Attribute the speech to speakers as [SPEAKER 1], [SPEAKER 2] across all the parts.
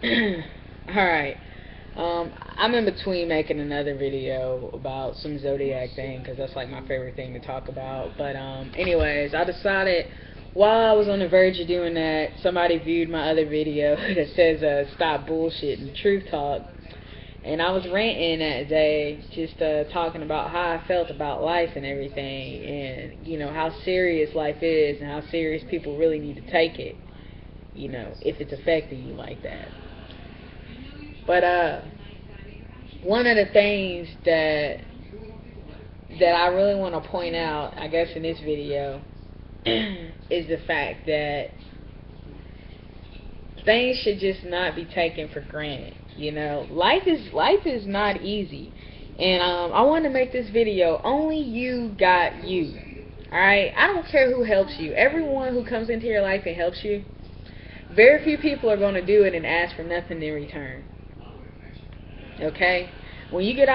[SPEAKER 1] Alright. I'm in between making another video about some Zodiac thing because that's like my favorite thing to talk about. But anyways, I decided while I was on the verge of doing that, somebody viewed my other video that says stop bullshit and truth talk. And I was ranting that day, just talking about how I felt about life and everything, and how serious life is, and how serious people really need to take it. If it's affecting you like that. But one of the things that I really want to point out, I guess in this video, is the fact that things should just not be taken for granted. Life is not easy, and I want to make this video. Only you got you. All right, I don't care who helps you. Everyone who comes into your life and helps you, very few people are going to do it and ask for nothing in return. Okay, when you get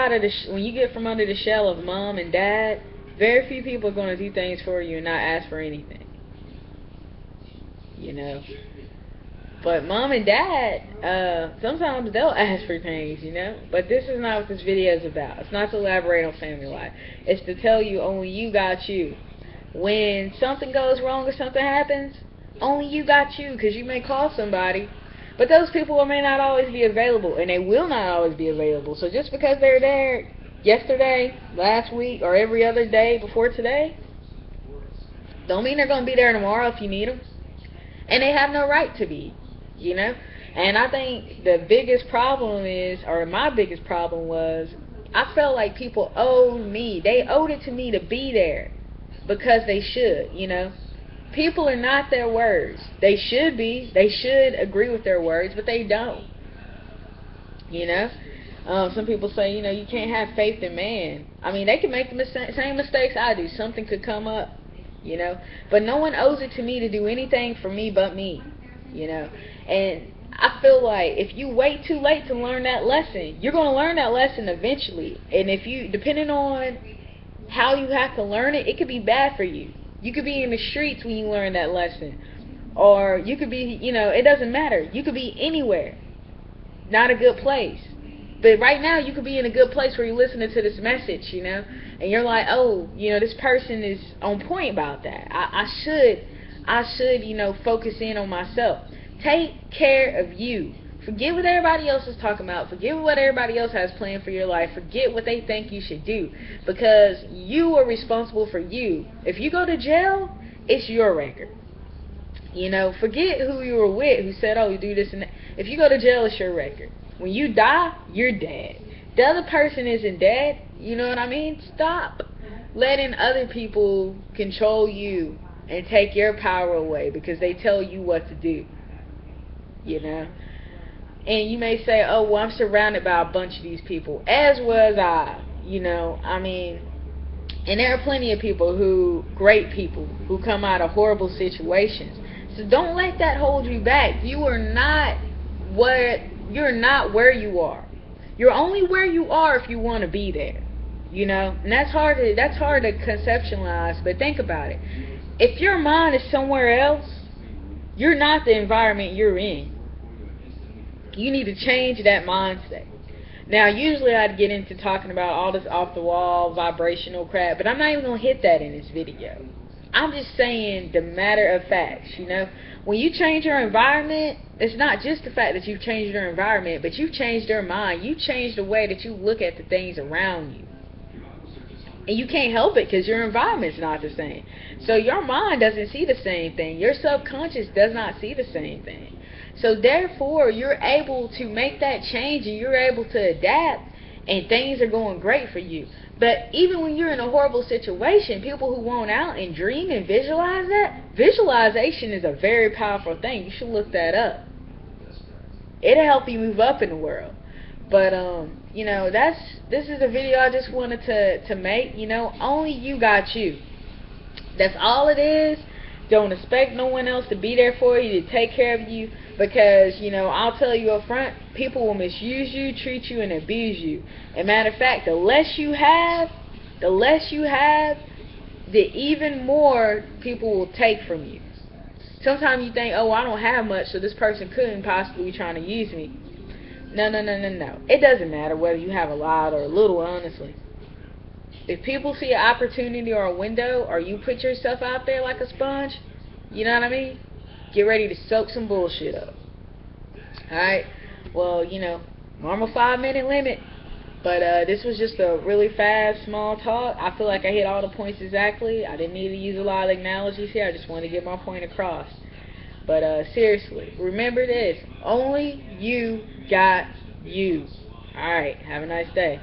[SPEAKER 1] from under the shell of mom and dad, very few people are going to do things for you and not ask for anything. But mom and dad, sometimes they'll ask for things, But this is not what this video is about. It's not to elaborate on family life. It's to tell you only you got you. When something goes wrong or something happens, only you got you, because you may call somebody, but those people may not always be available, and they will not always be available. So just because they're there yesterday, last week, or every other day before today, don't mean they're going to be there tomorrow if you need them. And they have no right to be, And I think the biggest problem is, or my biggest problem was, I felt like people owed me. They owed it to me to be there because they should, People are not their words. They should be. They should agree with their words, but they don't. Some people say, you can't have faith in man. I mean, they can make the same mistakes I do. Something could come up, But no one owes it to me to do anything for me but me, And I feel like if you wait too late to learn that lesson, you're going to learn that lesson eventually. And if you, depending on how you have to learn it, it could be bad for you. You could be in the streets when you learn that lesson. Or you could be, it doesn't matter. You could be anywhere. Not a good place. But right now you could be in a good place where you're listening to this message, And you're like, oh, this person is on point about that. I should, focus in on myself. Take care of you. Forget what everybody else is talking about. Forget what everybody else has planned for your life. Forget what they think you should do. Because you are responsible for you. If you go to jail, it's your record. Forget who you were with who said, oh, you do this and that. If you go to jail, it's your record. When you die, you're dead. The other person isn't dead. You know what I mean? Stop letting other people control you and take your power away because they tell you what to do. And you may say, oh, well, I'm surrounded by a bunch of these people. As was I, I mean, and there are plenty of people great people, who come out of horrible situations. So don't let that hold you back. You're not where you are. You're only where you are if you want to be there. And that's hard to conceptualize, but think about it. If your mind is somewhere else, you're not the environment you're in. You need to change that mindset. Now, usually I'd get into talking about all this off-the-wall, vibrational crap, but I'm not even going to hit that in this video. I'm just saying the matter of facts, When you change your environment, it's not just the fact that you've changed your environment, but you've changed your mind. You've changed the way that you look at the things around you. And you can't help it because your environment's not the same. So your mind doesn't see the same thing. Your subconscious does not see the same thing. So therefore, you're able to make that change and you're able to adapt and things are going great for you. But even when you're in a horrible situation, people who want out and dream and visualize that, visualization is a very powerful thing. You should look that up. It'll help you move up in the world. But, this is a video I just wanted to make, only you got you. That's all it is. Don't expect no one else to be there for you, to take care of you, because, I'll tell you up front, people will misuse you, treat you, and abuse you. And matter of fact, the less you have, the even more people will take from you. Sometimes you think, oh, I don't have much, so this person couldn't possibly be trying to use me. No, no, no, no, no. It doesn't matter whether you have a lot or a little, honestly. If people see an opportunity or a window, or you put yourself out there like a sponge, you know what I mean? Get ready to soak some bullshit up. Alright? Well, you know, normal 5-minute limit. But this was just a really fast, small talk. I feel like I hit all the points exactly. I didn't need to use a lot of analogies here. I just wanted to get my point across. But seriously, remember this. Only you got you. Alright, have a nice day.